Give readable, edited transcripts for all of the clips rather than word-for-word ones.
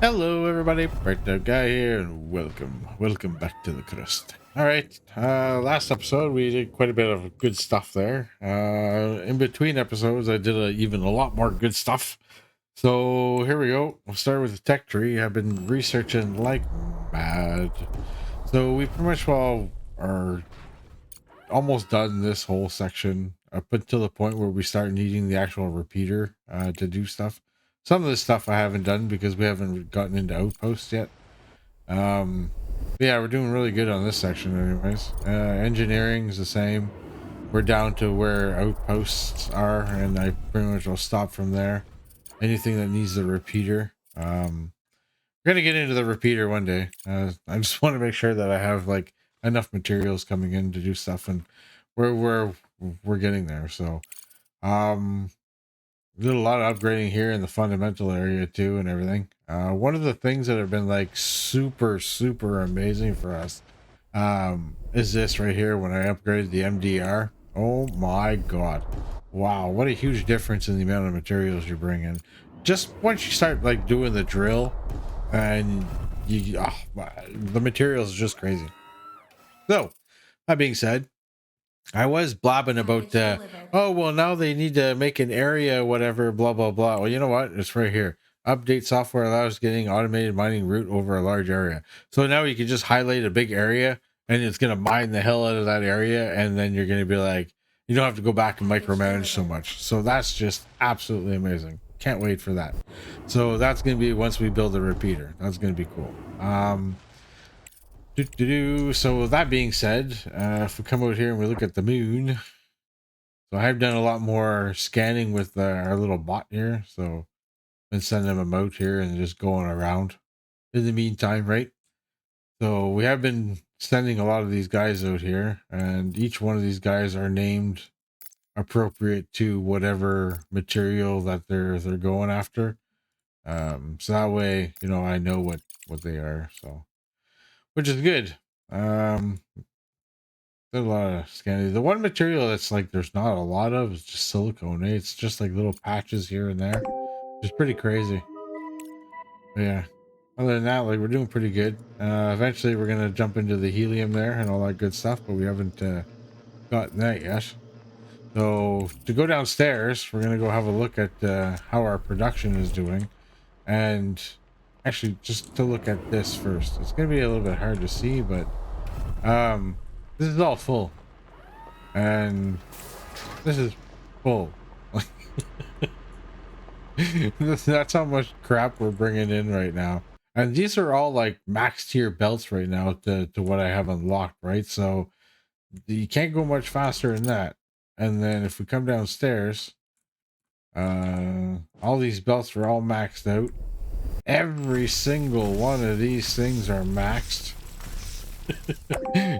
Hello everybody, Burnedoutguy here, and welcome back to the Crust. Alright, last episode we did quite a bit of good stuff there. In between episodes I did even a lot more good stuff. So here we go, we'll start with the tech tree. I've been researching like mad. So we pretty much all are almost done this whole section up until the point where we start needing the actual repeater to do stuff. Some of this stuff I haven't done because we haven't gotten into outposts yet. um yeah, we're doing really good on this section anyways. Engineering is the same. We're down to where outposts are, and I pretty much will stop from there. Anything that needs the repeater, we're gonna get into the repeater one day. I just want to make sure that I have like enough materials coming in to do stuff, and we're getting there. So um did a lot of upgrading here in the fundamental area too and everything. One of the things that have been like super amazing for us is this right here. When I upgraded the MDR, oh my god, wow, what a huge difference in the amount of materials you bring in just once you start like doing the drill. And the materials is just crazy. So that being said, I was blabbing about oh well, now they need to make an area whatever blah blah blah. Well, you know what, it's right here. Update software allows getting automated mining route over a large area. So now you can just highlight a big area and it's going to mine the hell out of that area, and then you're going to be like, you don't have to go back and micromanage so much. So that's just absolutely amazing. Can't wait for that. So that's going to be once we build a repeater. That's going to be cool. So with that being said, if we come out here and we look at the moon, so I have done a lot more scanning with our little bot here. So been sending them out here and just going around in the meantime, right? So we have been sending a lot of these guys out here, and each one of these guys are named appropriate to whatever material that they're going after. So that way, you know, I know what they are. So which is good. There's a lot of scanning. The one material that's like there's not a lot of is just silicone. Eh? It's just like little patches here and there. It's pretty crazy. But yeah. Other than that, like we're doing pretty good. Eventually we're gonna jump into the helium there and all that good stuff, but we haven't gotten that yet. So to go downstairs, we're gonna go have a look at how our production is doing, and actually just to look at this first. It's gonna be a little bit hard to see, but this is all full, and this is full. That's how much crap we're bringing in right now. And these are all like max tier belts right now to what I have unlocked, right? So you can't go much faster than that. And then if we come downstairs, all these belts are all maxed out. Every single one of these things are maxed.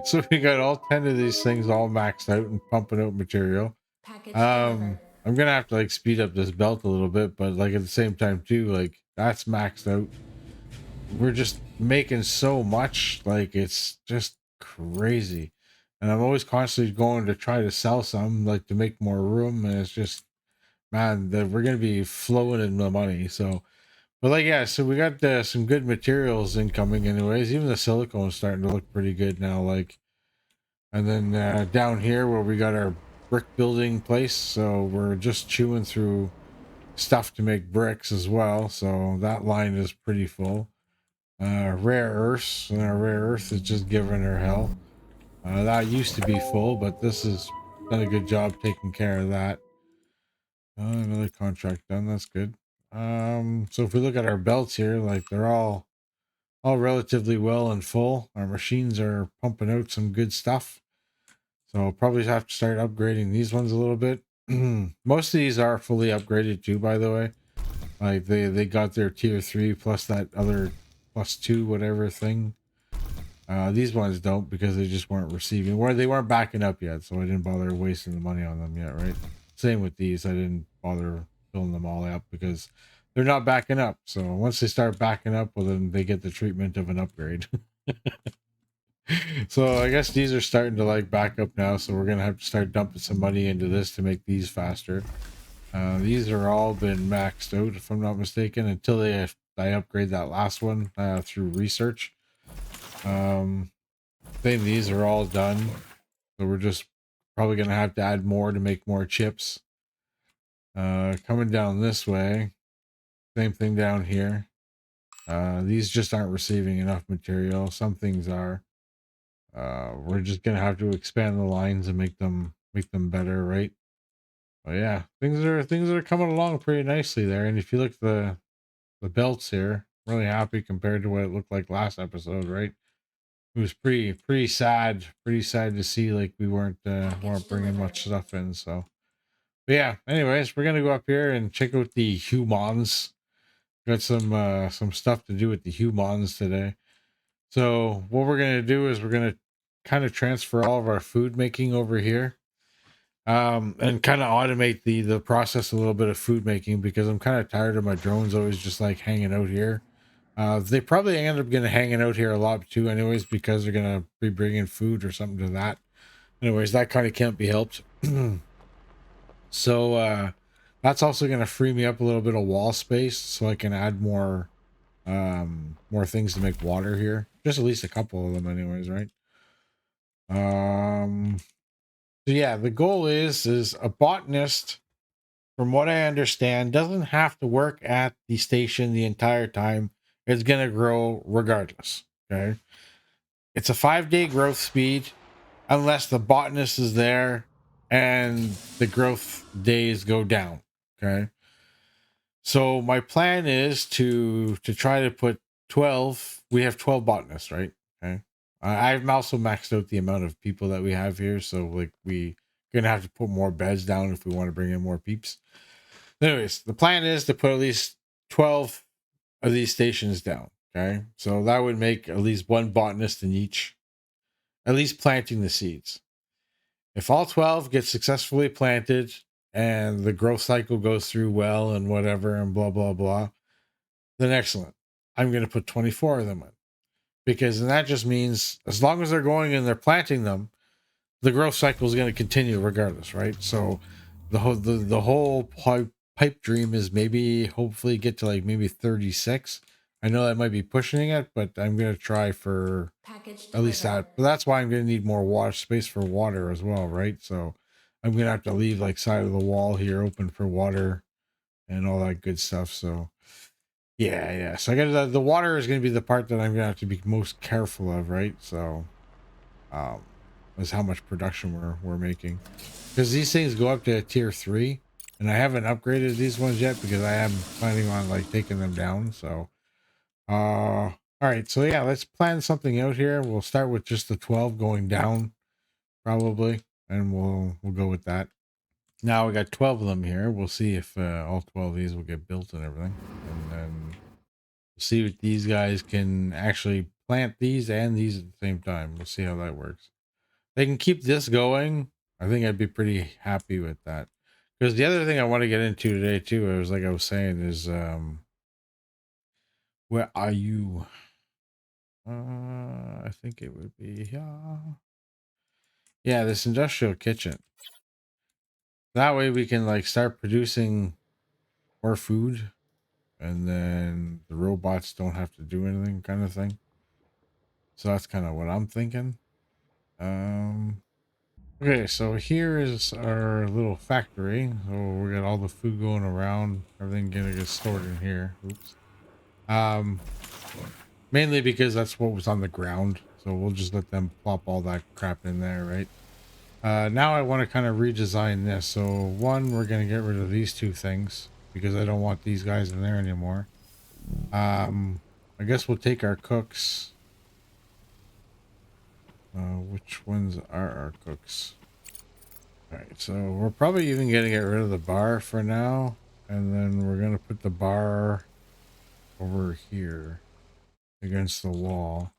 So we got all 10 of these things all maxed out and pumping out material. I'm gonna have to like speed up this belt a little bit, but like at the same time too, like that's maxed out. We're just making so much, like it's just crazy. And I'm always constantly going to try to sell some, like to make more room, and it's just, man, that we're gonna be flowing in the money. So but like, yeah, so we got some good materials incoming anyways. Even the silicone's starting to look pretty good now, like. And then down here where we got our brick building place, so we're just chewing through stuff to make bricks as well. So that line is pretty full. Rare earths, and our rare earth is just giving her hell. That used to be full, but this has done a good job taking care of that. Another contract done. That's good. So if we look at our belts here, like they're all relatively well and full. Our machines are pumping out some good stuff. So I'll probably have to start upgrading these ones a little bit. Most of these are fully upgraded too, by the way. Like they got their tier 3 plus that other plus 2 whatever thing. These ones don't because they just weren't receiving, where they weren't backing up yet, so I didn't bother wasting the money on them yet, right? Same with these. I didn't bother filling them all up because they're not backing up. So once they start backing up, well then they get the treatment of an upgrade. So I guess these are starting to like back up now, so we're gonna have to start dumping some money into this to make these faster. These are all been maxed out if I'm not mistaken, until they I upgrade that last one through research. Think these are all done, so we're just probably gonna have to add more to make more chips. Coming down this way, same thing down here. These just aren't receiving enough material. Some things are. We're just gonna have to expand the lines and make them better, right? But yeah, things are coming along pretty nicely there. And if you look at the belts here, really happy compared to what it looked like last episode, right? It was pretty sad to see like we weren't bringing much stuff in. So, but yeah. Anyways, we're gonna go up here and check out the humans. Got some stuff to do with the humans today. So what we're gonna do is we're gonna kind of transfer all of our food making over here, and kind of automate the process a little bit of food making because I'm kind of tired of my drones always just like hanging out here. They probably end up gonna hanging out here a lot too, anyways, because they're gonna be bringing food or something to that. Anyways, that kind of can't be helped. So that's also gonna free me up a little bit of wall space so I can add more things to make water here. Just at least a couple of them, anyways, right? Um, so yeah, the goal is a botanist, from what I understand, doesn't have to work at the station the entire time. It's gonna grow regardless. Okay. It's a 5-day growth speed unless the botanist is there and the growth days go down. Okay. So my plan is to try to put 12. We have 12 botanists, right? Okay. I've also maxed out the amount of people that we have here, so like we gonna have to put more beds down if we want to bring in more peeps. Anyways, the plan is to put at least 12 of these stations down. Okay. So that would make at least one botanist in each, at least planting the seeds. If all 12 get successfully planted and the growth cycle goes through well and whatever and blah, blah, blah, then excellent. I'm going to put 24 of them in because then that just means as long as they're going and they're planting them, the growth cycle is going to continue regardless, right? So the whole pipe dream is maybe hopefully get to like maybe 36. I know that might be pushing it, but I'm going to try for Package at least delivered. that. But that's why I'm going to need more water space for water as well, right? So I'm going to have to leave like side of the wall here open for water and all that good stuff. So yeah. So I got the water is going to be the part that I'm going to have to be most careful of, right? So um is how much production we're making, because these things go up to tier 3 and I haven't upgraded these ones yet because I am planning on like taking them down. So all right, so yeah, let's plan something out here. We'll start with just the 12 going down probably, and we'll go with that. Now we got 12 of them here. We'll see if all 12 of these will get built and everything, and then see if these guys can actually plant these and these at the same time. We'll see how that works. They can keep this going. I think I'd be pretty happy with that. Because the other thing I want to get into today too, I was saying, is where are you? I think it would be yeah, this industrial kitchen. That way we can like start producing more food, and then the robots don't have to do anything, kind of thing. So that's kind of what I'm thinking. Um, okay, so here is our little factory. So we got all the food going around, everything gonna get stored in here. Oops. Um, Mainly because that's what was on the ground. So we'll just let them plop all that crap in there, right? Now I want to kind of redesign this. So one, we're gonna get rid of these two things because I don't want these guys in there anymore. I guess we'll take our cooks. Which ones are our cooks? All right, so we're probably even gonna get rid of the bar for now, and then we're gonna put the bar over here against the wall.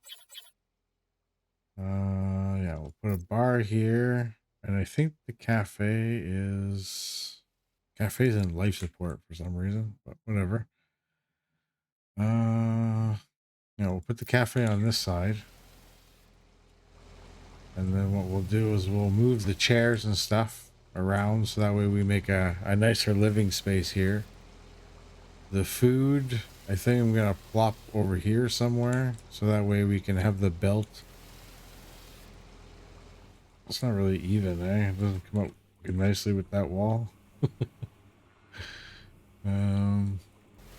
Yeah, we'll put a bar here, and I think the cafe's in life support for some reason, but whatever. Yeah, we'll put the cafe on this side. And then what we'll do is we'll move the chairs and stuff around so that way we make a nicer living space here. The food, I think I'm gonna plop over here somewhere so that way we can have the belt. It's not really even, eh? It doesn't come out nicely with that wall. Um,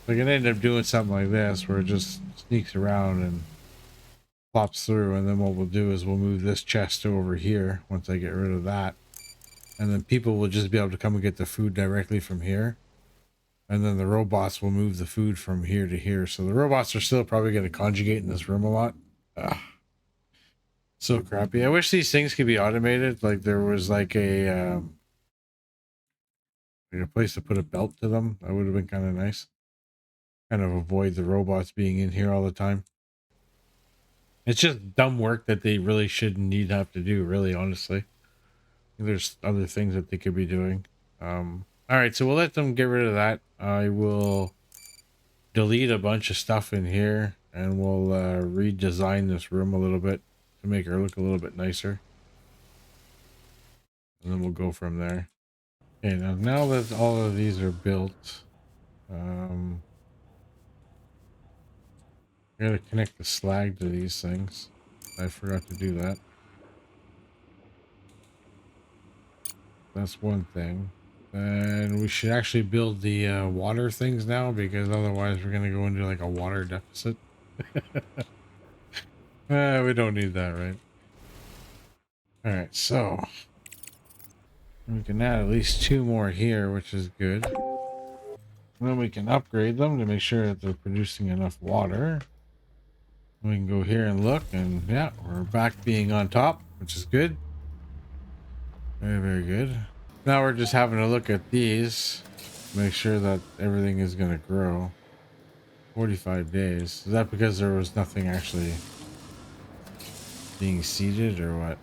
I can end up doing something like this where it just sneaks around and plops through, and then what we'll do is we'll move this chest over here once I get rid of that, and then people will just be able to come and get the food directly from here, and then the robots will move the food from here to here. So the robots are still probably going to conjugate in this room a lot. Ugh, so crappy. I wish these things could be automated, like there was like a place to put a belt to them. That would have been kind of nice. Kind of avoid the robots being in here all the time. It's just dumb work that they really shouldn't need to have to do, really, honestly. There's other things that they could be doing. All right, so we'll let them get rid of that. I will delete a bunch of stuff in here, and we'll redesign this room a little bit to make her look a little bit nicer. And then we'll go from there. Okay, now that all of these are built, I gotta connect the slag to these things. I forgot to do that. That's one thing. And we should actually build the water things now, because otherwise we're going to go into like a water deficit. We don't need that, right? All right, so we can add at least 2 more here, which is good. And then we can upgrade them to make sure that they're producing enough water. We can go here and look, and yeah, we're back being on top, which is good. Very, very good. Now we're just having a look at these, make sure that everything is going to grow. 45 days. Is that because there was nothing actually being seeded or what?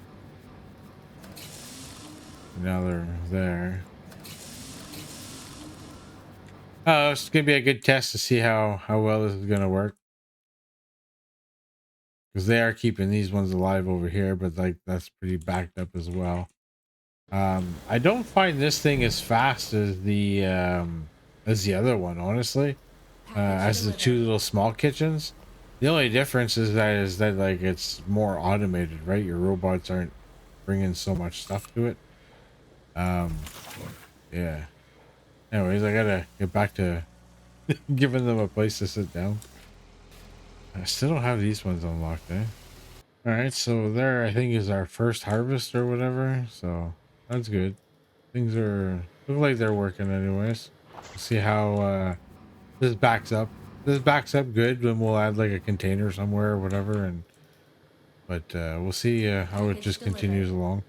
Now they're there. Oh, it's gonna be a good test to see how well this is gonna work. Because they are keeping these ones alive over here, but like that's pretty backed up as well. I don't find this thing as fast as the other one, honestly. As the 2 little small kitchens. The only difference is that like it's more automated, right? Your robots aren't bringing so much stuff to it. Yeah. Anyways, I gotta get back to giving them a place to sit down. I still don't have these ones unlocked, eh? All right, so there I think is our first harvest or whatever. So that's good. Things are look like they're working anyways. We'll see how this backs up. This backs up good, then we'll add like a container somewhere or whatever, and but we'll see how it just continues along.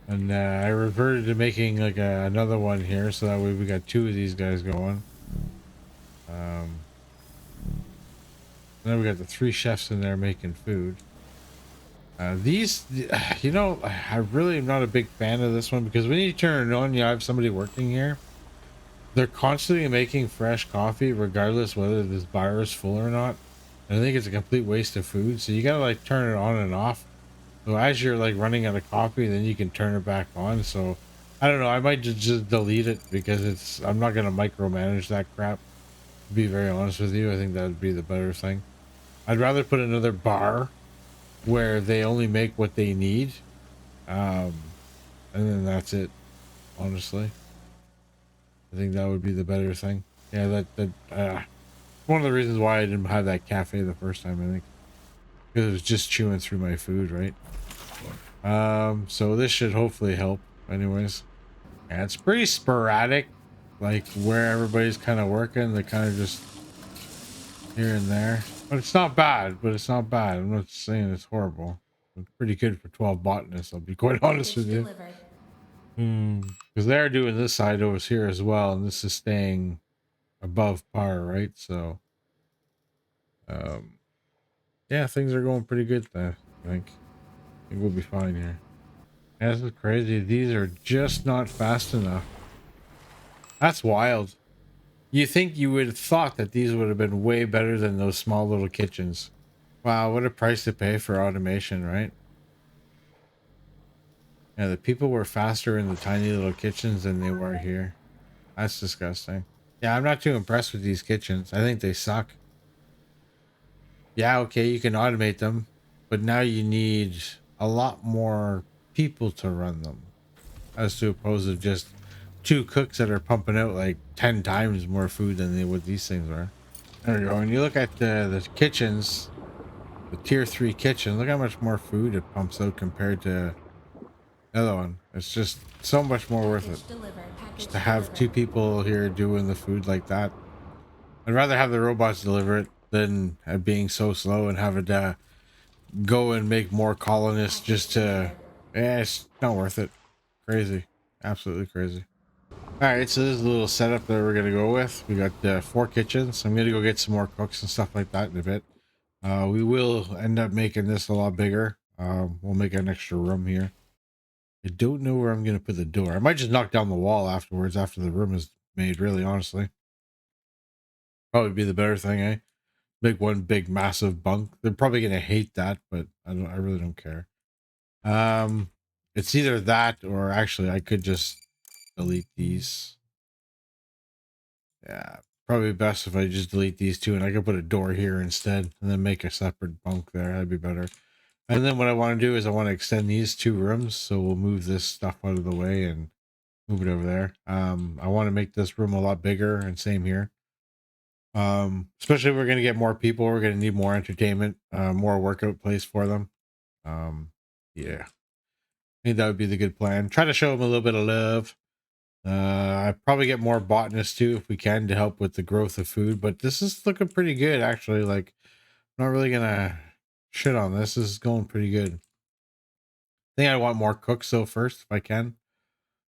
And I reverted to making like another one here, so that way we got 2 of these guys going. Then we got the 3 chefs in there making food. These, you know, I really am not a big fan of this one, because when you turn it on, you have somebody working here. They're constantly making fresh coffee, regardless whether this bar is full or not. And I think it's a complete waste of food. So you gotta like turn it on and off. So as you're like running out of coffee, then you can turn it back on. So I don't know. I might just delete it, because I'm not gonna micromanage that crap. To be very honest with you, I think that would be the better thing. I'd rather put another bar where they only make what they need, and then that's it. Honestly, I think that would be the better thing. Yeah, that one of the reasons why I didn't have that cafe the first time, I think, because it was just chewing through my food, right? So this should hopefully help. Anyways, yeah, it's pretty sporadic, like where everybody's kind of working. They kind of just here and there, but it's not bad. But it's not bad. I'm not saying it's horrible. It's pretty good for 12 botanists. I'll be quite honest with you. Because they're doing this side over here as well, and this is staying above par, right? So, um, yeah, things are going pretty good there. I think we'll be fine here. Yeah, this is crazy. These are just not fast enough. That's wild. You think you would have thought that these would have been way better than those small little kitchens. Wow, what a price to pay for automation, right? Yeah, the people were faster in the tiny little kitchens than they were here. That's disgusting. Yeah, I'm not too impressed with these kitchens. I think they suck. Yeah, okay, you can automate them, but now you need a lot more people to run them, as to opposed to just two cooks that are pumping out like 10 times more food than they what these things are. There you go. When you look at the kitchens, the tier 3 kitchen, look how much more food it pumps out compared to the other one. It's just so much more worth it. Package delivered. Just Package to have two delivered. people here doing the food like that. I'd rather have the robots deliver it than being so slow and have it go and make more colonists Package just to. delivered. Yeah, it's not worth it. Crazy, absolutely crazy. All right, so this is a little setup that we're gonna go with. We got 4 kitchens. I'm gonna go get some more cooks and stuff like that in a bit. We will end up making this a lot bigger. We'll make an extra room here. I don't know where I'm gonna put the door. I might just knock down the wall afterwards after the room is made. Really, honestly, probably be the better thing, eh? Make one big massive bunk. They're probably gonna hate that, but I don't. I really don't care. Um, it's either that or actually I could just delete these. Yeah, probably best if I just delete these two and I could put a door here instead and then make a separate bunk there. That'd be better. And then what I want to do is I want to extend these 2 rooms, so we'll move this stuff out of the way and move it over there. I want to make this room a lot bigger, and same here. Especially if we're gonna get more people, we're gonna need more entertainment, more workout place for them. Yeah, I think that would be the good plan. Try to show them a little bit of love. I probably get more botanists too if we can to help with the growth of food, but this is looking pretty good actually. Like, I'm not really gonna shit on this. This is going pretty good. I think I want more cooks though first if I can.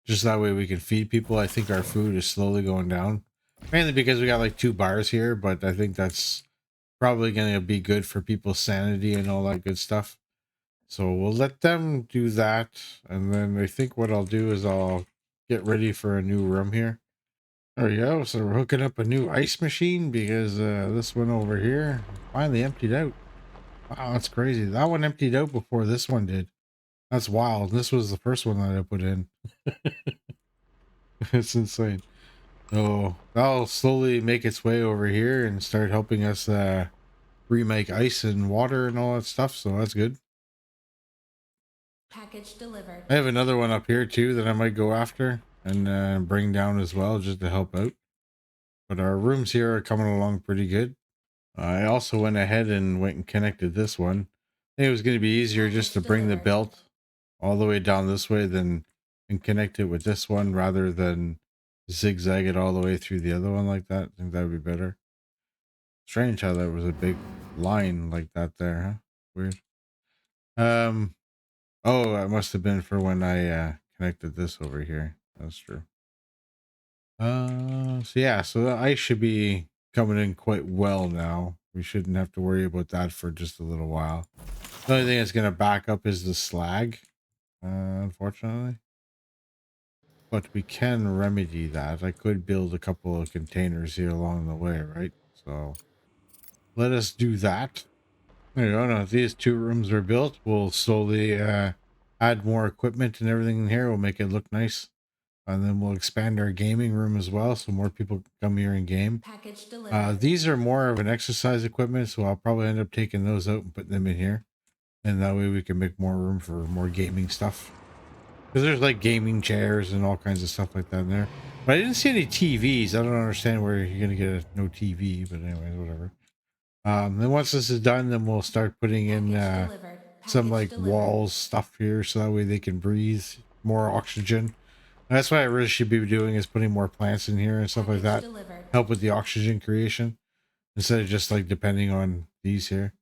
Just that way we can feed people. I think our food is slowly going down. Mainly because we got like 2 bars here, but I think that's probably gonna be good for people's sanity and all that good stuff. So we'll let them do that. And then I think what I'll do is I'll get ready for a new room here. There we go. So we're hooking up a new ice machine because this one over here finally emptied out. Wow, that's crazy. That one emptied out before this one did. That's wild. This was the first one that I put in. It's insane. So that'll slowly make its way over here and start helping us remake ice and water and all that stuff. So that's good. Package delivered. I have another one up here too that I might go after and bring down as well just to help out. But our rooms here are coming along pretty good. I also went ahead and went and connected this one. I think it was going to be easier just to Package bring the delivered. belt all the way down this way than and connect it with this one rather than zigzag it all the way through the other one like that. I think that would be better. Strange how there was a big line like that there, huh? Weird. Um oh, that must have been for when I connected this over here. That's true. So yeah, so the ice should be coming in quite well now. We shouldn't have to worry about that for just a little while. The only thing that's gonna back up is the slag, unfortunately. But we can remedy that. I could build a couple of containers here along the way, right? So let us do that. There you go. Now, if these 2 rooms are built, we'll slowly add more equipment and everything in here. We'll make it look nice. And then we'll expand our gaming room as well so more people can come here and game. Package delivered. These are more of an exercise equipment, so I'll probably end up taking those out and putting them in here. And that way we can make more room for more gaming stuff. Because there's like gaming chairs and all kinds of stuff like that in there. But I didn't see any TVs. I don't understand where you're going to get no TV, but anyways, whatever. Then once this is done, then we'll start putting in Package delivered. some Package like delivered. walls stuff here so that way they can breathe more oxygen. That's what I really should be doing is putting more plants in here and stuff like Package that. delivered. Help with the oxygen creation instead of just like depending on these here.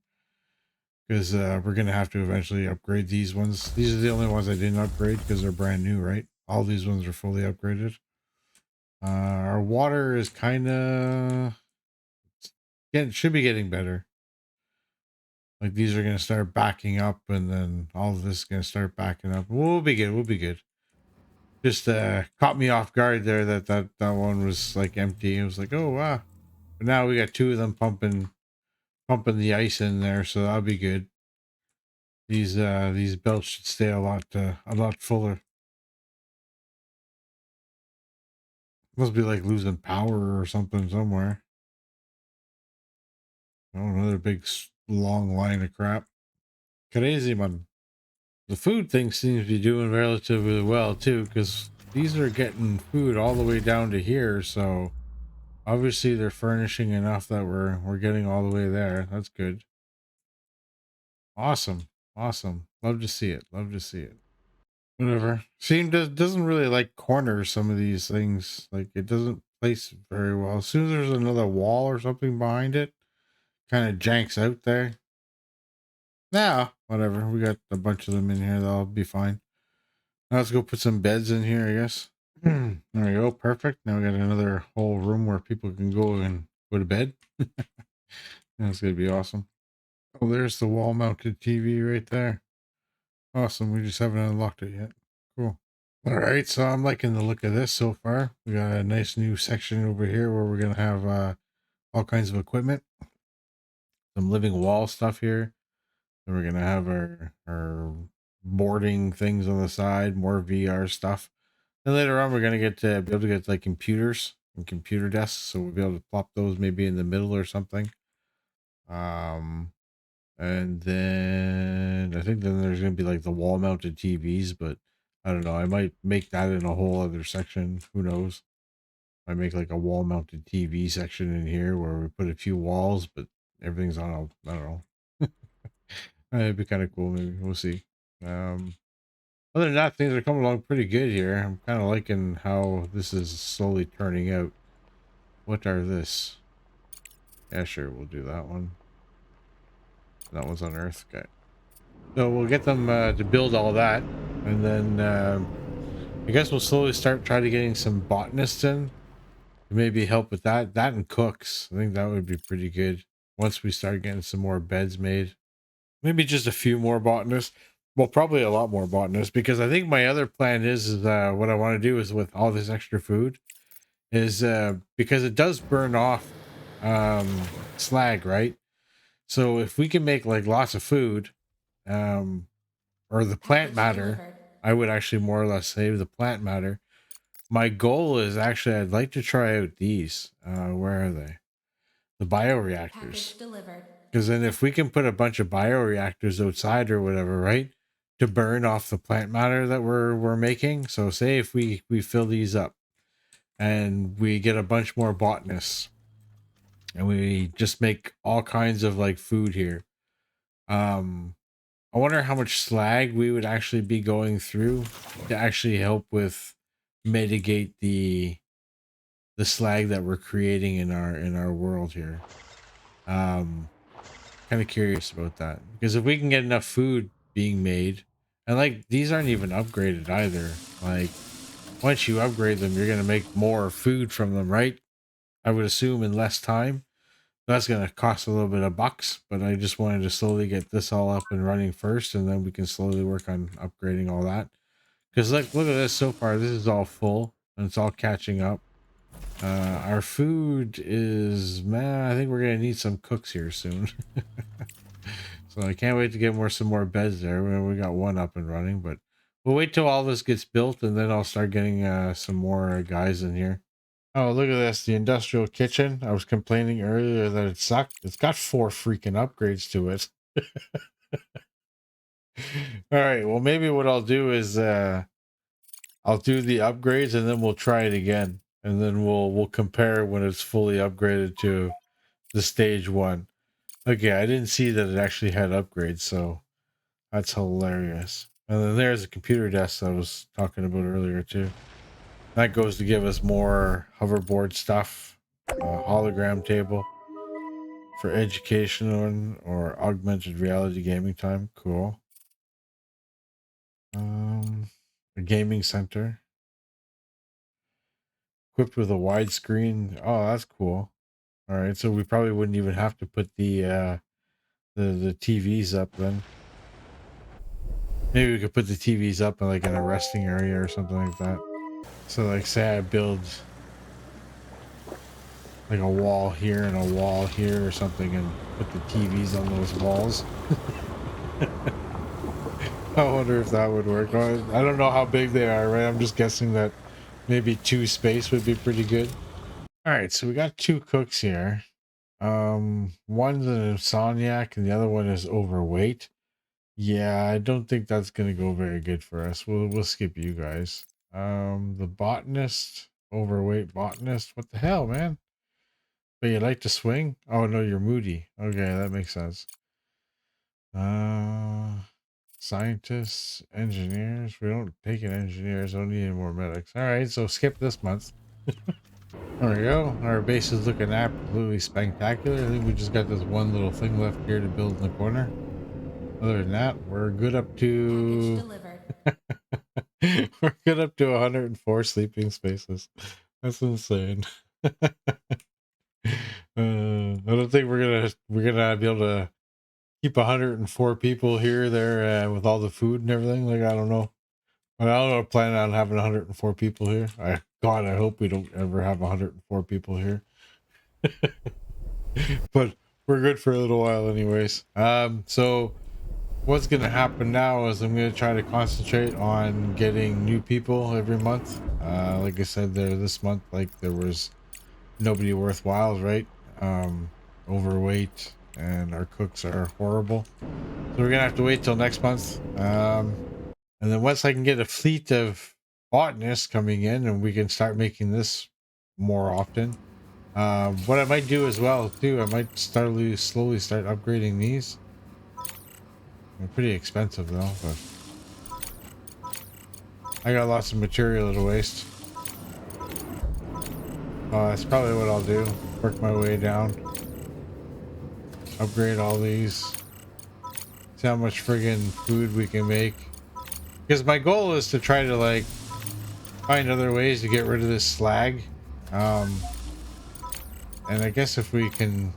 Because we're gonna have to eventually upgrade these ones. These are the only ones I didn't upgrade because they're brand new, right? All these ones are fully upgraded. Our water is kind of should be getting better. Like these are gonna start backing up, and then all of this is gonna start backing up. We'll be good. We'll be good. Just caught me off guard there that one was like empty. It was like, oh wow. But now we got 2 of them pumping the ice in there, so that'll be good. These belts should stay a lot fuller. Must be like losing power or something somewhere. Oh, another big long line of crap. Crazy man. The food thing seems to be doing relatively well too, because these are getting food all the way down to here. So obviously they're furnishing enough that we're getting all the way there. That's good. Awesome, awesome. Love to see it. Love to see it. Whatever. Seem doesn't really like corner some of these things. Like it doesn't place very well. As soon as there's another wall or something behind it, kind of janks out there. Nah, whatever. We got a bunch of them in here. That'll be fine. Now let's go put some beds in here, I guess. There we go. Perfect. Now we got another whole room where people can go and go to bed. That's gonna be awesome. Oh, there's the wall mounted TV right there. Awesome. We just haven't unlocked it yet. Cool. All right. So I'm liking the look of this so far. We got a nice new section over here where we're gonna have all kinds of equipment, some living wall stuff here. Then we're gonna have our boarding things on the side, more VR stuff. And later on, we're gonna get to be able to get like computers and computer desks, so we'll be able to plop those maybe in the middle or something. Um, and then I think then there's gonna be like the wall-mounted TVs, but I don't know. I might make that in a whole other section. Who knows? I make like a wall-mounted TV section in here where we put a few walls, but everything's on a I don't know. It'd be kind of cool. Maybe we'll see. Um, Other than that, things are coming along pretty good here. I'm kind of liking how this is slowly turning out. What are this? Yeah, sure, we'll do that one. That one's on Earth. Okay. So we'll get them to build all that, and then I guess we'll slowly start trying to getting some botanists in to maybe help with that. That and cooks. I think that would be pretty good once we start getting some more beds made. Maybe just a few more botanists. Well, probably a lot more botanists, because I think my other plan is what I want to do is with all this extra food is because it does burn off slag, right? So if we can make like lots of food, um, or the plant Package matter, delivered. I would actually more or less save the plant matter. My goal is actually I'd like to try out these. Where are they? The bioreactors. Package delivered. Because then if we can put a bunch of bioreactors outside or whatever, right? To burn off the plant matter that we're making. So say if we fill these up and we get a bunch more botanists and we just make all kinds of like food here. Um I wonder how much slag we would actually be going through to actually help with mitigate the slag that we're creating in our world here. Um Kind of curious about that, because if we can get enough food being made, and like these aren't even upgraded either. Like once you upgrade them, you're gonna make more food from them, right? I would assume in less time. That's gonna cost a little bit of bucks, but I just wanted to slowly get this all up and running first, and then we can slowly work on upgrading all that. Because like, look at this so far. This is all full and it's all catching up. Our food is man. I think we're gonna need some cooks here soon. So I can't wait to get some more beds there. We got one up and running, but we'll wait till all this gets built, and then I'll start getting some more guys in here. Oh, look at this, the industrial kitchen. I was complaining earlier that it sucked. It's got 4 freaking upgrades to it. All right, well maybe what I'll do is I'll do the upgrades and then we'll try it again, and then we'll compare when it's fully upgraded to the stage 1. Okay, I didn't see that it actually had upgrades, so that's hilarious. And then there's a computer desk that I was talking about earlier too. That goes to give us more hoverboard stuff, hologram table for education or augmented reality gaming time. Cool. A gaming center equipped with a widescreen. Oh, that's cool. All right, so we probably wouldn't even have to put the TVs up then. Maybe we could put the TVs up in like in a resting area or something like that. So like say I build like a wall here and a wall here or something and put the TVs on those walls. I wonder if that would work. I don't know how big they are, right? I'm just guessing that Maybe 2 space would be pretty good. All right, so we got 2 cooks here. One's an insomniac and the other one is overweight. Yeah, I don't think that's gonna go very good for us. We'll skip you guys. The botanist, overweight botanist. What the hell, man? But you like to swing? Oh no, you're moody. Okay, that makes sense. Uh, scientists, engineers. We don't take in engineers. Don't need any more medics. All right, so skip this month. There we go. Our base is looking absolutely spectacular. I think we just got this one little thing left here to build in the corner. Other than that, we're good up to we're good up to 104 sleeping spaces. That's insane. I don't think we're gonna be able to keep 104 people here there with all the food and everything. Like I don't know. But I don't plan on having 104 people here. God, I hope we don't ever have 104 people here. But we're good for a little while anyways. So what's gonna happen now is I'm gonna try to concentrate on getting new people every month. Like I said there this month, like there was nobody worthwhile, right? Overweight and our cooks are horrible. So we're gonna have to wait till next month. And then once I can get a fleet of botanists coming in and we can start making this more often. What I might do as well too, I might slowly start upgrading these. They're pretty expensive though, but I got lots of material to waste. That's probably what I'll do. Work my way down. Upgrade all these. See how much friggin' food we can make. Because my goal is to try to like find other ways to get rid of this slag. And I guess if we can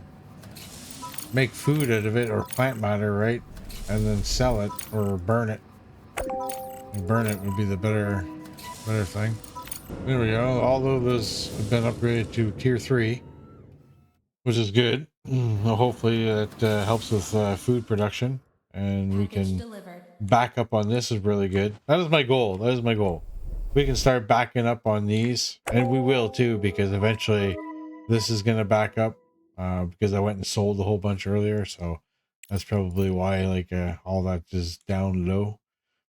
make food out of it or plant matter, right? And then sell it or burn it. And burn it would be the better thing. There we go. All of those have been upgraded to tier 3, which is good. Well, hopefully that helps with food production and we can back up on this is really good. That is my goal. That is my goal. We can start backing up on these and we will too, because eventually this is going to back up because I went and sold a whole bunch earlier. So that's probably why like all that is down low,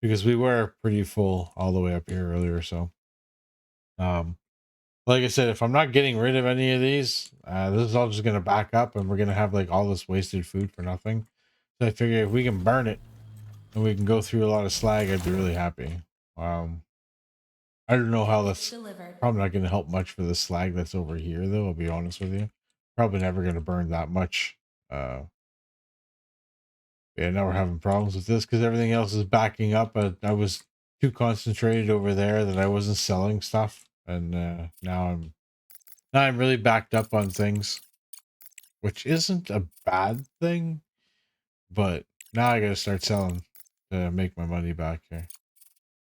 because we were pretty full all the way up here earlier. So um like I said, if I'm not getting rid of any of these, this is all just going to back up and we're going to have like all this wasted food for nothing. So I figure if we can burn it and we can go through a lot of slag, I'd be really happy. Um, I don't know how that's probably not going to help much for the slag that's over here, though. I'll be honest with you. Probably never going to burn that much. Yeah, now we're having problems with this because everything else is backing up. But I was too concentrated over there that I wasn't selling stuff, and now I'm really backed up on things, which isn't a bad thing. But now I got to start selling to make my money back here.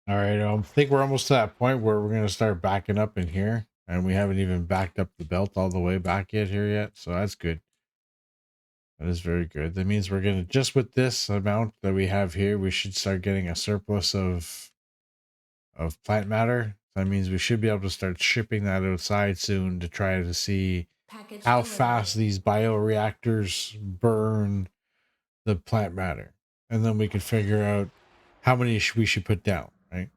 All right, I think we're almost to that point where we're going to start backing up in here, and we haven't even backed up the belt all the way back yet, so that's good. That is very good. That means we're going to, just with this amount that we have here, we should start getting a surplus of plant matter. That means we should be able to start shipping that outside soon to try to see how fast these bioreactors burn the plant matter, and then we can figure out how many we should put down, right?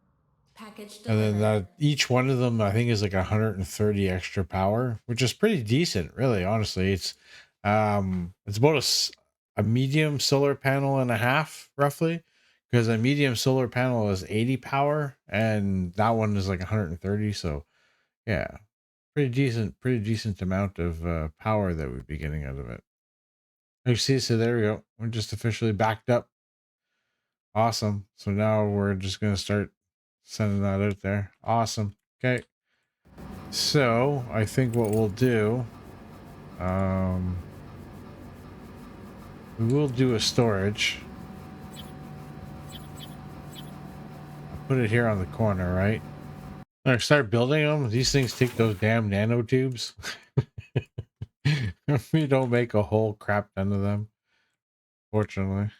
And then each one of them, I think, is like 130 extra power, which is pretty decent, really. Honestly, it's about a medium solar panel and a half, roughly, because a medium solar panel is 80 power, and that one is like 130. So, yeah, pretty decent amount of power that we'd be getting out of it. You see, so there we go. We're just officially backed up. Awesome. So now we're just gonna start sending that out there. Awesome. Okay. So I think what we'll do, we will do a storage. I'll put it here on the corner, right? I start building them. These things take those damn nanotubes. We don't make a whole crap ton of them, fortunately.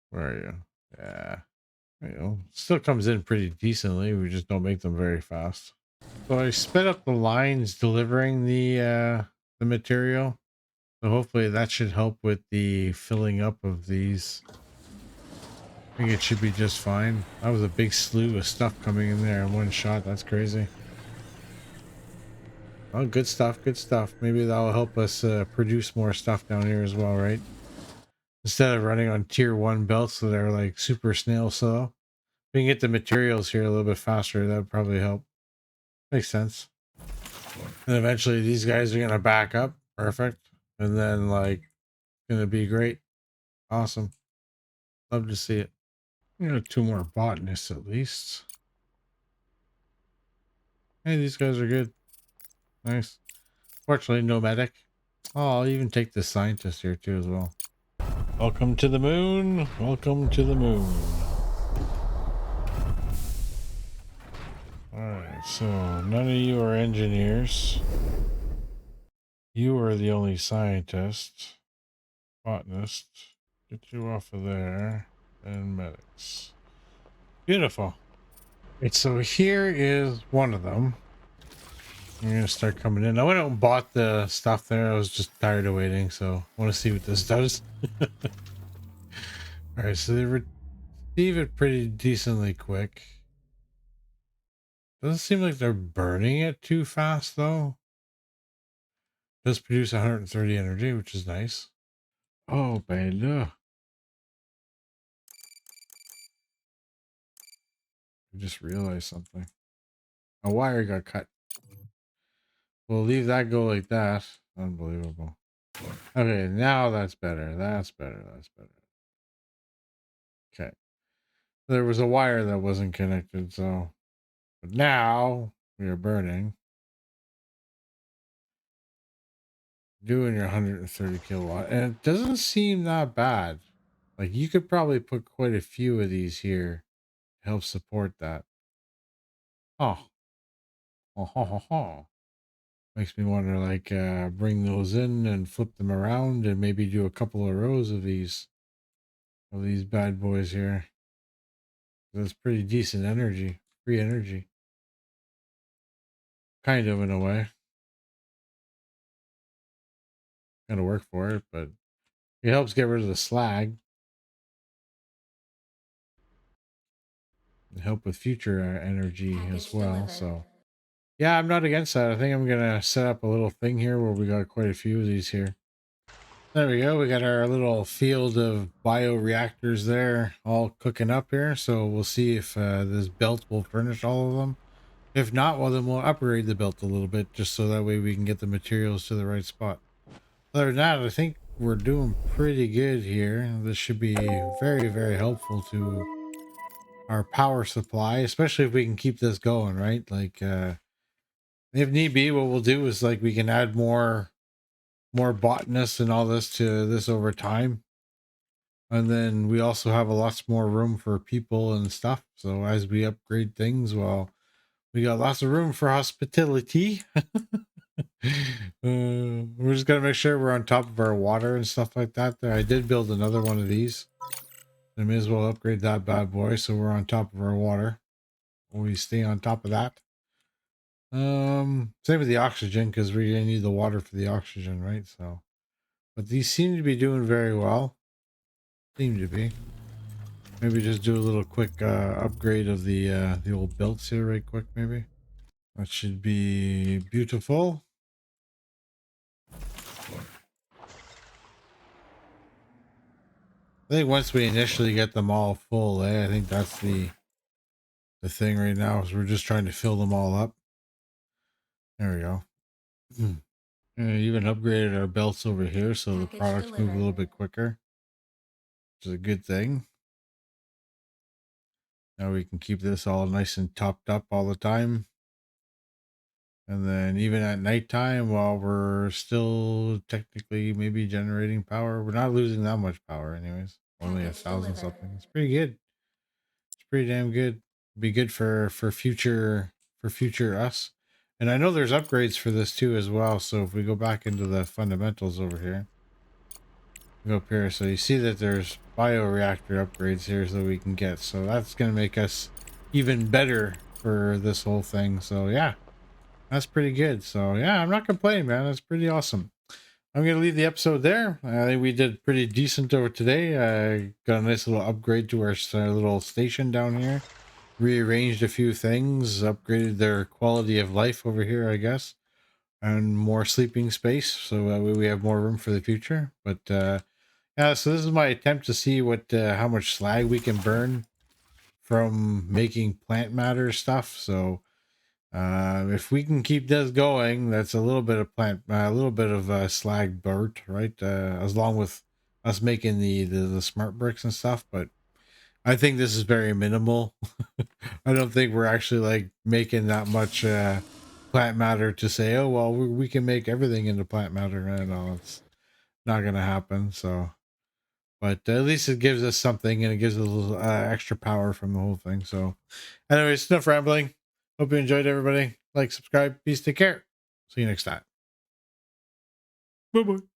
Where are you? Yeah. You know, still comes in pretty decently. We just don't make them very fast. So I sped up the lines delivering the material. So hopefully that should help with the filling up of these. I think it should be just fine. That was a big slew of stuff coming in there in one shot. That's crazy. Oh, good stuff. Good stuff. Maybe that'll help us produce more stuff down here as well, right? Instead of running on tier 1 belts that are like super snail slow. We can get the materials here a little bit faster. That would probably help. Makes sense. And eventually these guys are going to back up. Perfect. And then like, going to be great. Awesome. Love to see it. You know, 2 more botanists at least. Hey, these guys are good. Nice. Fortunately, no medic. Oh, I'll even take the scientist here too as well. Welcome to the moon. Welcome to the moon. Alright, so none of you are engineers. You are the only scientist. Botanist. Get you off of there. And medics. Beautiful. Right, so here is one of them. I'm gonna start coming in. I went out and bought the stuff there. I was just tired of waiting, so I want to see what this does. Alright, so they receive it pretty decently quick. Doesn't seem like they're burning it too fast though. Does produce 130 energy, which is nice. Oh, bella. I just realized something. A wire got cut. We'll leave that go like that. Unbelievable. Okay, now that's better. That's better. That's better. Okay. There was a wire that wasn't connected, so but now we are burning. Doing your 130 kilowatt. And it doesn't seem that bad. Like you could probably put quite a few of these here to help support that. Oh. Oh, ho, ho, ho. Makes me wonder, like, bring those in and flip them around and maybe do a couple of rows of these bad boys here. That's pretty decent energy, free energy, kind of in a way. Got to work for it, but it helps get rid of the slag. And help with future energy as well. So, yeah, I'm not against that. I think I'm gonna set up a little thing here where we got quite a few of these here. There we go. We got our little field of bioreactors there all cooking up here. So we'll see if this belt will furnish all of them. If not, well, then we'll upgrade the belt a little bit just so that way we can get the materials to the right spot. Other than that, I think we're doing pretty good here. This should be very, very helpful to our power supply, especially if we can keep this going, right? Like, if need be, what we'll do is like we can add more botanists and all this to this over time. And then we also have a lots more room for people and stuff. So as we upgrade things, well, we got lots of room for hospitality. We're just gonna make sure we're on top of our water and stuff like that. There, I did build another one of these. I may as well upgrade that bad boy so we're on top of our water. We stay on top of that. Same with the oxygen because we're gonna need the water for the oxygen, right? So, but these seem to be doing very well. Seem to be. Maybe just do a little quick upgrade of the old belts here, right quick. Maybe that should be beautiful. I think once we initially get them all full, I think that's the thing right now is we're just trying to fill them all up. There we go. And even upgraded our belts over here so the products move a little bit quicker, which is a good thing. Now we can keep this all nice and topped up all the time. And then even at nighttime, while we're still technically maybe generating power, we're not losing that much power anyways. Only 1,000 something. It's pretty good. It's pretty damn good. Be good for future us. And I know there's upgrades for this too as well. So if we go back into the fundamentals over here, go up here. So you see that there's bioreactor upgrades here that we can get. So that's going to make us even better for this whole thing. So yeah. That's pretty good. So yeah, I'm not complaining, man. That's pretty awesome. I'm gonna leave the episode there. I think we did pretty decent over today. I got a nice little upgrade to our little station down here. Rearranged a few things, upgraded their quality of life over here, I guess, and more sleeping space, so we have more room for the future. But yeah, so this is my attempt to see what how much slag we can burn from making plant matter stuff. So if we can keep this going, that's a little bit of a little bit of slag burnt, right? As long with us making the smart bricks and stuff. But I think this is very minimal. I don't think we're actually like making that much plant matter to say, oh well, we can make everything into plant matter. I know it's not gonna happen. So, but at least it gives us something, and it gives us a little extra power from the whole thing. So, anyways, enough rambling. Hope you enjoyed, everybody. Like, subscribe, peace, take care. See you next time. Bye bye.